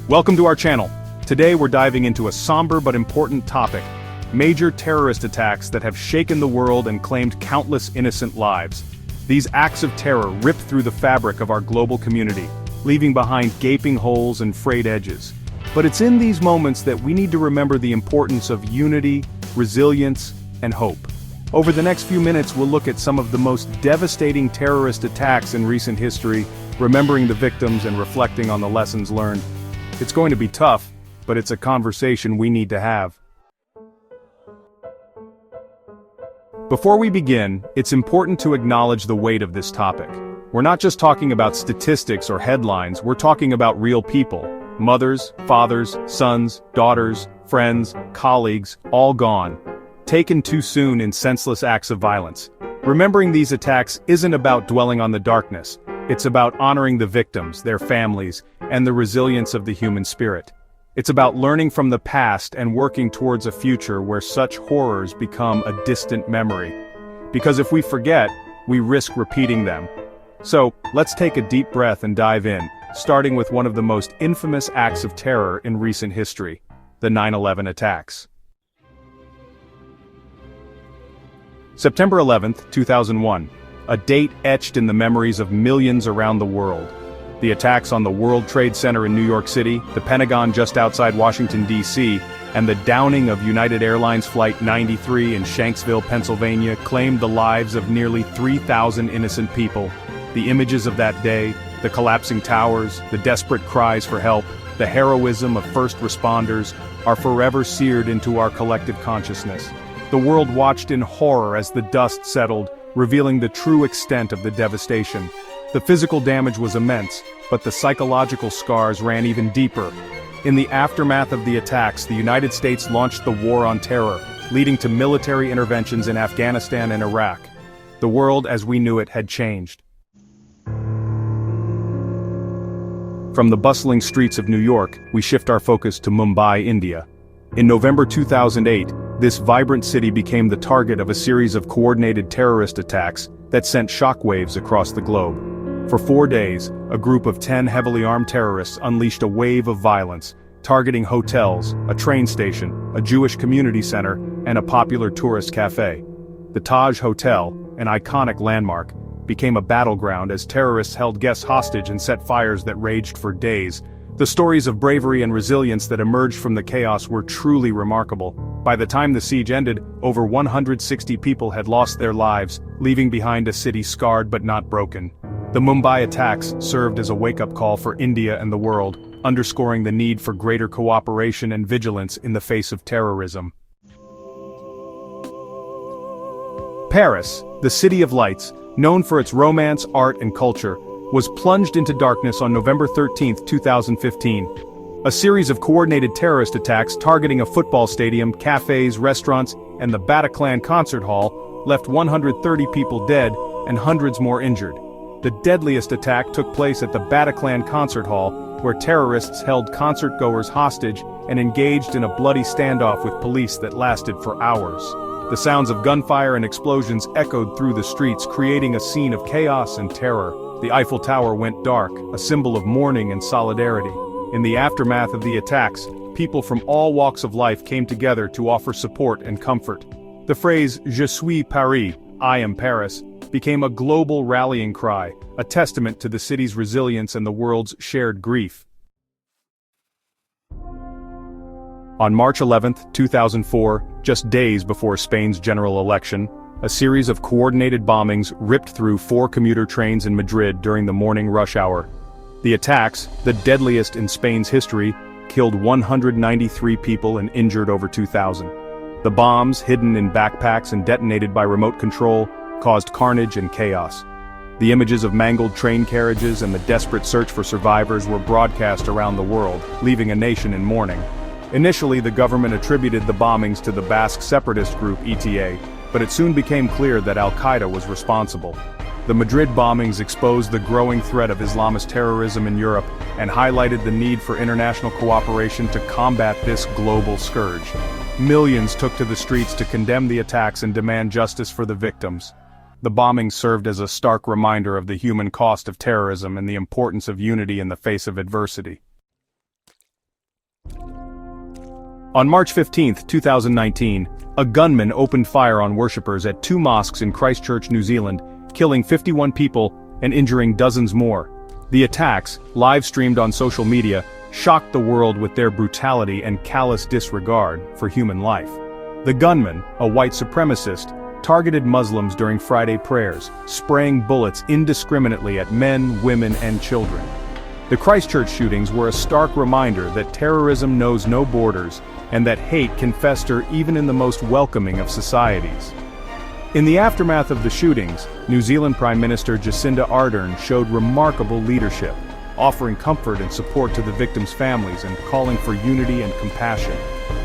Welcome to our channel. Today we're diving into a somber but important topic: major terrorist attacks that have shaken the world and claimed countless innocent lives. These acts of terror rip through the fabric of our global community, leaving behind gaping holes and frayed edges. But it's in these moments that we need to remember the importance of unity, resilience, and hope. Over the next few minutes we'll look at some of the most devastating terrorist attacks in recent history, remembering the victims and reflecting on the lessons learned. It's going to be tough, but it's a conversation we need to have. Before we begin, it's important to acknowledge the weight of this topic. We're not just talking about statistics or headlines, we're talking about real people. Mothers, fathers, sons, daughters, friends, colleagues, all gone. Taken too soon in senseless acts of violence. Remembering these attacks isn't about dwelling on the darkness. It's about honoring the victims, their families, and the resilience of the human spirit. It's about learning from the past and working towards a future where such horrors become a distant memory. Because if we forget, we risk repeating them. So, let's take a deep breath and dive in, starting with one of the most infamous acts of terror in recent history: the 9/11 attacks. September 11, 2001. A date etched in the memories of millions around the world. The attacks on the World Trade Center in New York City, the Pentagon just outside Washington, D.C., and the downing of United Airlines Flight 93 in Shanksville, Pennsylvania claimed the lives of nearly 3,000 innocent people. The images of that day, the collapsing towers, the desperate cries for help, the heroism of first responders, are forever seared into our collective consciousness. The world watched in horror as the dust settled, revealing the true extent of the devastation. The physical damage was immense, but the psychological scars ran even deeper. In the aftermath of the attacks, the United States launched the War on Terror, leading to military interventions in Afghanistan and Iraq. The world as we knew it had changed. From the bustling streets of New York, we shift our focus to Mumbai, India. In November 2008, this vibrant city became the target of a series of coordinated terrorist attacks that sent shockwaves across the globe. For 4 days, a group of 10 heavily armed terrorists unleashed a wave of violence, targeting hotels, a train station, a Jewish community center, and a popular tourist cafe. The Taj Hotel, an iconic landmark, became a battleground as terrorists held guests hostage and set fires that raged for days. The stories of bravery and resilience that emerged from the chaos were truly remarkable. By the time the siege ended, over 160 people had lost their lives, leaving behind a city scarred but not broken. The Mumbai attacks served as a wake-up call for India and the world, underscoring the need for greater cooperation and vigilance in the face of terrorism. Paris, the City of Lights, known for its romance, art, and culture, was plunged into darkness on November 13, 2015. A series of coordinated terrorist attacks targeting a football stadium, cafes, restaurants, and the Bataclan concert hall left 130 people dead and hundreds more injured. The deadliest attack took place at the Bataclan concert hall, where terrorists held concert-goers hostage and engaged in a bloody standoff with police that lasted for hours. The sounds of gunfire and explosions echoed through the streets, creating a scene of chaos and terror. The Eiffel Tower went dark, a symbol of mourning and solidarity. In the aftermath of the attacks, people from all walks of life came together to offer support and comfort. The phrase "Je suis Paris," I am Paris, became a global rallying cry, a testament to the city's resilience and the world's shared grief. On March 11, 2004, just days before Spain's general election, a series of coordinated bombings ripped through 4 commuter trains in Madrid during the morning rush hour. The attacks, the deadliest in Spain's history, killed 193 people and injured over 2,000. The bombs, hidden in backpacks and detonated by remote control, caused carnage and chaos. The images of mangled train carriages and the desperate search for survivors were broadcast around the world, leaving a nation in mourning. Initially, the government attributed the bombings to the Basque separatist group ETA, but it soon became clear that Al-Qaeda was responsible. The Madrid bombings exposed the growing threat of Islamist terrorism in Europe and highlighted the need for international cooperation to combat this global scourge. Millions took to the streets to condemn the attacks and demand justice for the victims. The bombings served as a stark reminder of the human cost of terrorism and the importance of unity in the face of adversity. On March 15, 2019, a gunman opened fire on worshippers at 2 mosques in Christchurch, New Zealand, killing 51 people and injuring dozens more. The attacks, live-streamed on social media, shocked the world with their brutality and callous disregard for human life. The gunman, a white supremacist, targeted Muslims during Friday prayers, spraying bullets indiscriminately at men, women, and children. The Christchurch shootings were a stark reminder that terrorism knows no borders and that hate can fester even in the most welcoming of societies. In the aftermath of the shootings, New Zealand Prime Minister Jacinda Ardern showed remarkable leadership, offering comfort and support to the victims' families and calling for unity and compassion.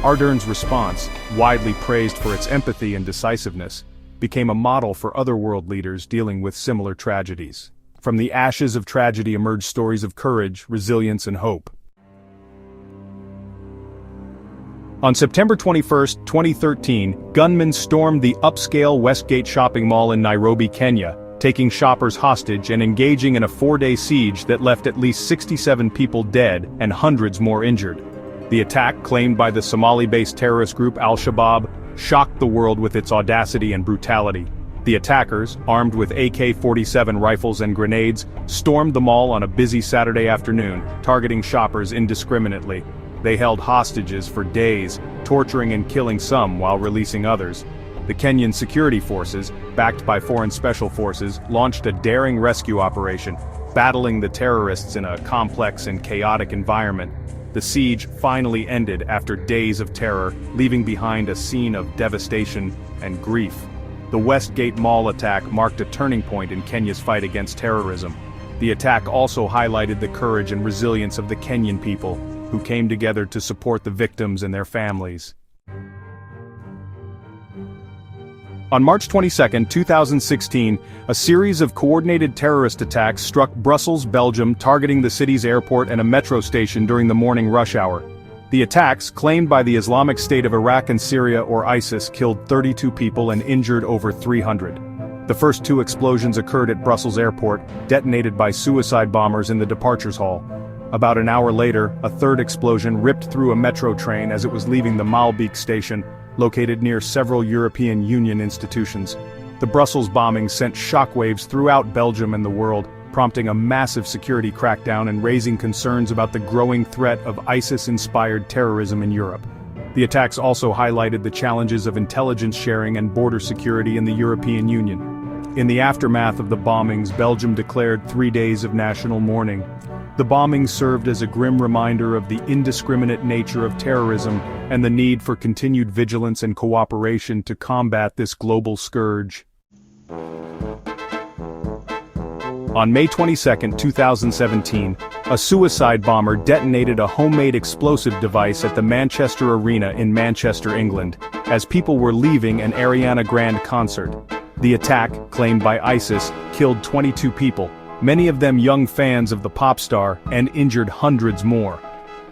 Ardern's response, widely praised for its empathy and decisiveness, became a model for other world leaders dealing with similar tragedies. From the ashes of tragedy emerged stories of courage, resilience, and hope. On September 21, 2013, gunmen stormed the upscale Westgate shopping mall in Nairobi, Kenya, taking shoppers hostage and engaging in a 4-day siege that left at least 67 people dead and hundreds more injured. The attack, claimed by the Somali-based terrorist group Al-Shabaab, shocked the world with its audacity and brutality. The attackers, armed with AK-47 rifles and grenades, stormed the mall on a busy Saturday afternoon, targeting shoppers indiscriminately. They held hostages for days, torturing and killing some while releasing others. The Kenyan security forces, backed by foreign special forces, launched a daring rescue operation, battling the terrorists in a complex and chaotic environment. The siege finally ended after days of terror, leaving behind a scene of devastation and grief. The Westgate Mall attack marked a turning point in Kenya's fight against terrorism. The attack also highlighted the courage and resilience of the Kenyan people, who came together to support the victims and their families. On March 22, 2016, a series of coordinated terrorist attacks struck Brussels, Belgium, targeting the city's airport and a metro station during the morning rush hour. The attacks, claimed by the Islamic State of Iraq and Syria or ISIS, killed 32 people and injured over 300. The first 2 explosions occurred at Brussels airport, detonated by suicide bombers in the departures hall. About an hour later, a 3rd explosion ripped through a metro train as it was leaving the Maalbeek station, located near several European Union institutions. The Brussels bombing sent shockwaves throughout Belgium and the world, prompting a massive security crackdown and raising concerns about the growing threat of ISIS-inspired terrorism in Europe. The attacks also highlighted the challenges of intelligence sharing and border security in the European Union. In the aftermath of the bombings, Belgium declared 3 days of national mourning. The bombings served as a grim reminder of the indiscriminate nature of terrorism and the need for continued vigilance and cooperation to combat this global scourge. On May 22, 2017, a suicide bomber detonated a homemade explosive device at the Manchester Arena in Manchester, England, as people were leaving an Ariana Grande concert. The attack, claimed by ISIS, killed 22 people, many of them young fans of the pop star, and injured hundreds more.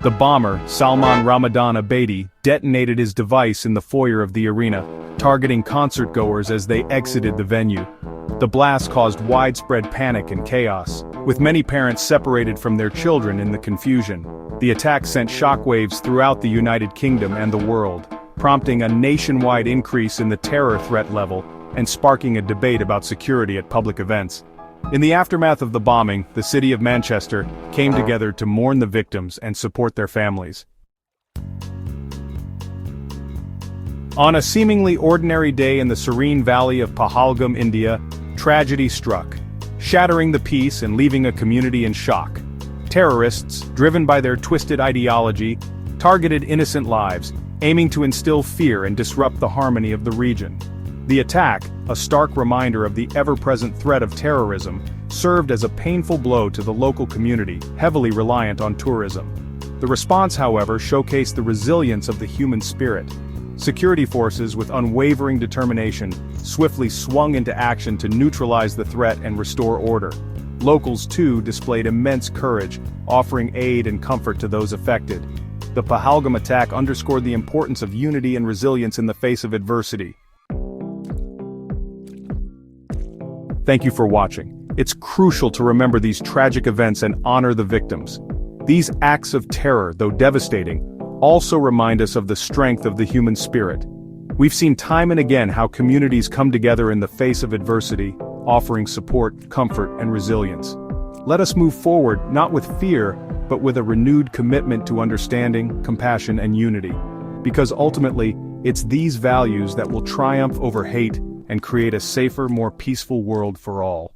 The bomber, Salman Ramadan Abedi, detonated his device in the foyer of the arena, targeting concertgoers as they exited the venue. The blast caused widespread panic and chaos, with many parents separated from their children in the confusion. The attack sent shockwaves throughout the United Kingdom and the world, prompting a nationwide increase in the terror threat level and sparking a debate about security at public events. In the aftermath of the bombing, the city of Manchester came together to mourn the victims and support their families. On a seemingly ordinary day in the serene valley of Pahalgam, India, tragedy struck, shattering the peace and leaving a community in shock. Terrorists, driven by their twisted ideology, targeted innocent lives, aiming to instill fear and disrupt the harmony of the region. The attack, a stark reminder of the ever-present threat of terrorism, served as a painful blow to the local community, heavily reliant on tourism. The response, however, showcased the resilience of the human spirit. Security forces, with unwavering determination, swiftly swung into action to neutralize the threat and restore order. Locals, too, displayed immense courage, offering aid and comfort to those affected. The Pahalgam attack underscored the importance of unity and resilience in the face of adversity. Thank you for watching. It's crucial to remember these tragic events and honor the victims. These acts of terror, though devastating, also remind us of the strength of the human spirit. We've seen time and again how communities come together in the face of adversity, offering support, comfort, and resilience. Let us move forward not with fear, but with a renewed commitment to understanding, compassion, and unity. Because ultimately, it's these values that will triumph over hate and create a safer, more peaceful world for all.